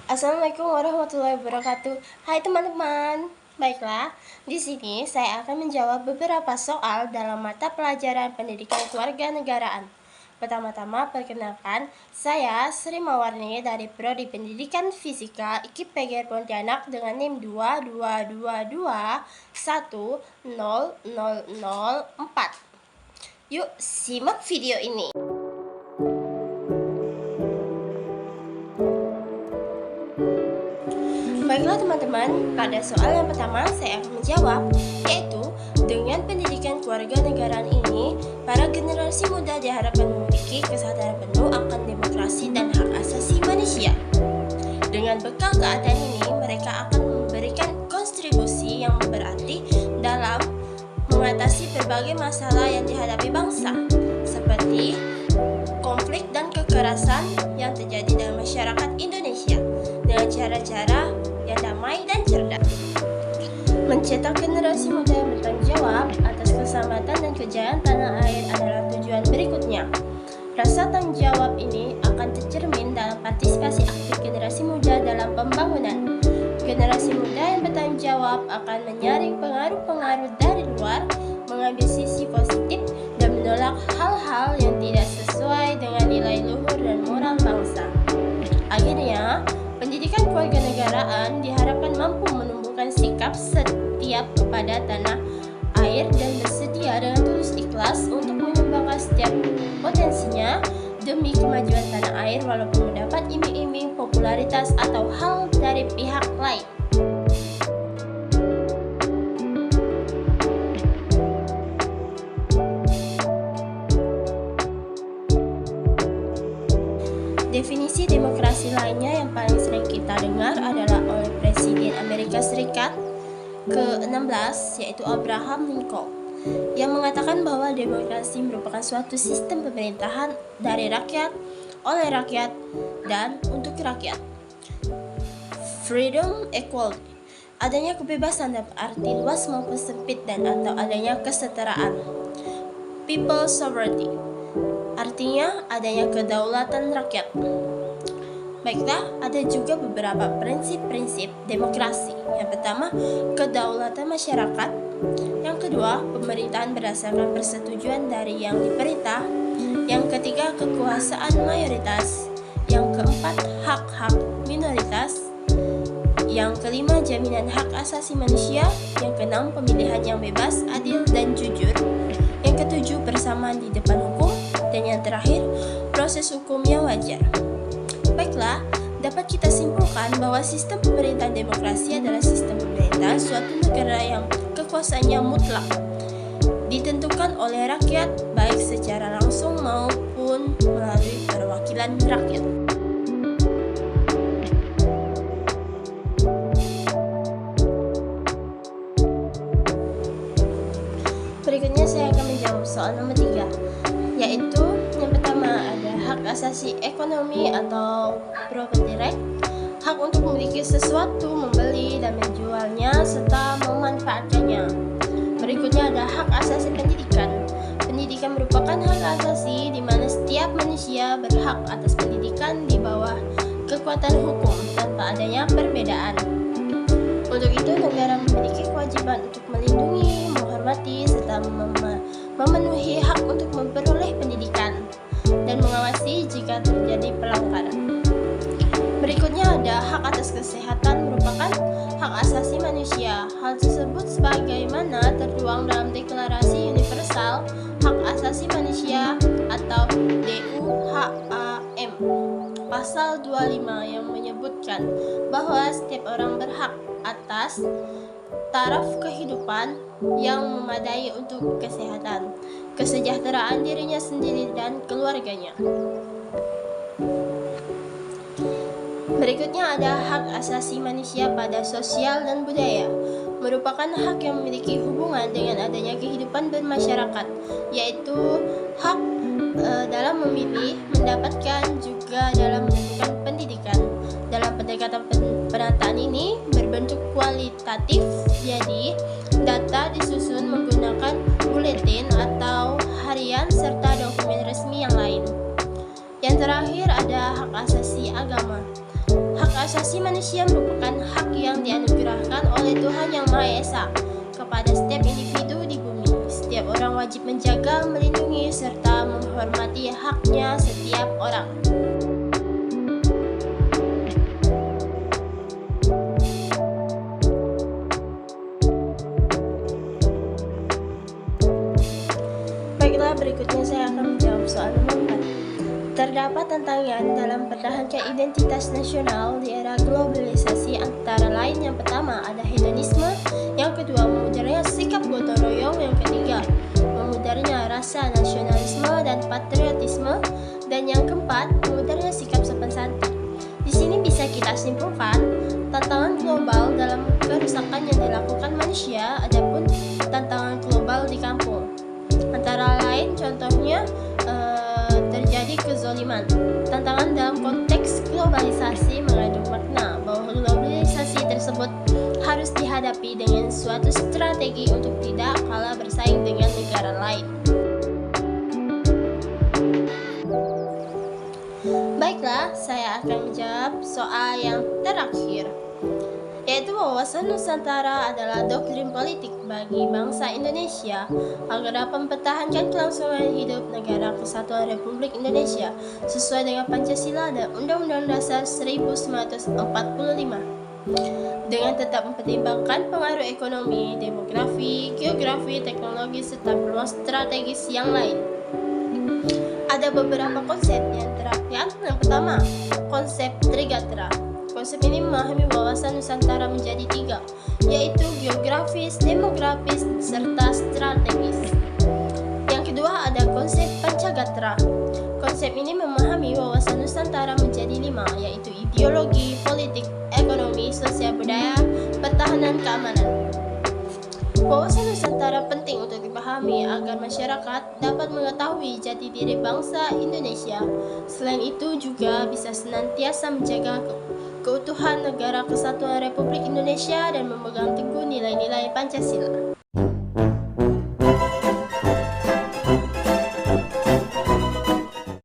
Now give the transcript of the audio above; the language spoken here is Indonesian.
Assalamualaikum warahmatullahi wabarakatuh. Hai teman-teman. Baiklah, di sini saya akan menjawab beberapa soal dalam mata pelajaran pendidikan kewarganegaraan. Pertama-tama, perkenalkan, saya Sri Mawarni dari Prodi Pendidikan Fisika IKIP PGR Pontianak dengan NIM 222210004. Yuk, simak video ini. Baiklah teman-teman, pada soal yang pertama saya akan menjawab, yaitu dengan pendidikan kewarganegaraan ini, para generasi muda diharapkan memiliki kesadaran penuh akan demokrasi dan hak asasi manusia. Dengan bekal keadaan ini, mereka akan memberikan kontribusi yang berarti dalam mengatasi berbagai masalah yang dihadapi bangsa, seperti konflik dan kekerasan yang terjadi dalam masyarakat Indonesia dengan cara-cara yang damai dan cerdas. Mencetak generasi muda yang bertanggung jawab atas keselamatan dan kejayaan tanah air adalah tujuan berikutnya. Rasa tanggung jawab ini akan tercermin dalam partisipasi aktif generasi muda dalam pembangunan. Generasi muda yang bertanggung jawab akan menyaring pengaruh-pengaruh dari luar, mengambil sisi positif, dan menolak hal-hal yang tidak sesuai dengan nilai luhur dan moral bangsa. Akhirnya, pendidikan kewarganegaraan diharapkan mampu menumbuhkan sikap setiap kepada tanah air dan bersedia dengan tulus ikhlas untuk menyumbangkan setiap potensinya demi kemajuan tanah air walaupun mendapat iming-iming popularitas atau hal dari pihak lain. Definisi demokrasi lainnya yang paling sering kita dengar adalah oleh Presiden Amerika Serikat ke-16, yaitu Abraham Lincoln, yang mengatakan bahwa demokrasi merupakan suatu sistem pemerintahan dari rakyat, oleh rakyat, dan untuk rakyat. Freedom, equality, adanya kebebasan dalam arti luas maupun sempit dan atau adanya kesetaraan. People sovereignty, artinya adanya kedaulatan rakyat. Baiklah, ada juga beberapa prinsip-prinsip demokrasi. Yang pertama, kedaulatan masyarakat. Yang kedua, pemerintahan berdasarkan persetujuan dari yang diperintah. Yang ketiga, kekuasaan mayoritas. Yang keempat, hak-hak minoritas. Yang kelima, jaminan hak asasi manusia. Yang keenam, pemilihan yang bebas, adil, dan jujur. Yang ketujuh, persamaan di depan hukum. Dan yang terakhir, proses hukum yang wajar. Baiklah, dapat kita simpulkan bahwa sistem pemerintahan demokrasi adalah sistem pemerintahan suatu negara yang kekuasaannya mutlak, ditentukan oleh rakyat baik secara langsung maupun melalui perwakilan rakyat. Berikutnya saya akan menjawab soal nomor 3, yaitu yang pertama ada hak asasi ekonomi atau property right, hak untuk memiliki sesuatu, membeli dan menjualnya serta memanfaatkannya. Berikutnya ada hak asasi pendidikan. Pendidikan merupakan hak asasi di mana setiap manusia berhak atas pendidikan di bawah kekuatan hukum tanpa adanya perbedaan. Untuk itu, negara memiliki kewajiban untuk melindungi, menghormati, serta memenuhi hak untuk memperoleh pendidikan dan mengawasi jika terjadi pelanggaran. Berikutnya ada hak atas kesehatan merupakan hak asasi manusia. Hal tersebut sebagaimana tertuang dalam Deklarasi Universal Hak Asasi Manusia atau DUHAM pasal 25 yang menyebutkan bahwa setiap orang berhak atas taraf kehidupan yang memadai untuk kesehatan, kesejahteraan dirinya sendiri dan keluarganya. Berikutnya ada hak asasi manusia pada sosial dan budaya, merupakan hak yang memiliki hubungan dengan adanya kehidupan bermasyarakat, yaitu hak dalam memilih, mendapatkan, juga dalam menentukan pendidikan. Dalam pendekatan penataan ini berbentuk kualitatif, jadi data disusun menggunakan buletin atau harian serta dokumen resmi yang lain. Yang terakhir ada hak asasi agama. Hak hak asasi manusia merupakan hak yang dianugerahkan oleh Tuhan Yang Maha Esa kepada setiap individu di bumi. Setiap orang wajib menjaga, melindungi, serta menghormati haknya setiap orang. Baiklah, berikutnya saya akan menjawab soal nomor 4. Terdapat tantangan dalam mempertahankan identitas nasional di era globalisasi, antara lain yang pertama ada hedonisme, yang kedua memudarnya sikap gotong royong, yang ketiga memudarnya rasa nasionalisme dan patriotisme, dan yang keempat memudarnya sikap sopan santun. Di sini bisa kita simpulkan tantangan global dalam kerusakan yang dilakukan manusia, adapun tantangan global di kampung. Antara lain contohnya terjadi kezoliman. Tantangan dalam konteks globalisasi mengandung makna bahwa globalisasi tersebut harus dihadapi dengan suatu strategi untuk tidak kalah bersaing dengan negara lain. Baiklah, saya akan menjawab soal yang terakhir, yaitu wawasan Nusantara adalah doktrin politik bagi bangsa Indonesia agar dapat mempertahankan kelangsungan hidup Negara Kesatuan Republik Indonesia sesuai dengan Pancasila dan Undang-Undang Dasar 1945, dengan tetap mempertimbangkan pengaruh ekonomi, demografi, geografi, teknologi, serta peluang strategis yang lain. Ada beberapa konsep yang diterapkan. Yang pertama, konsep Trigatera. Konsep ini memahami wawasan Nusantara menjadi 3, yaitu geografis, demografis, serta strategis. Yang kedua ada konsep Pancagatra. Konsep ini memahami wawasan Nusantara menjadi 5, yaitu ideologi, politik, ekonomi, sosial budaya, pertahanan, keamanan. Wawasan Nusantara penting untuk dipahami agar masyarakat dapat mengetahui jati diri bangsa Indonesia. Selain itu juga bisa senantiasa menjaga keutuhan Negara Kesatuan Republik Indonesia dan memegang teguh nilai-nilai Pancasila.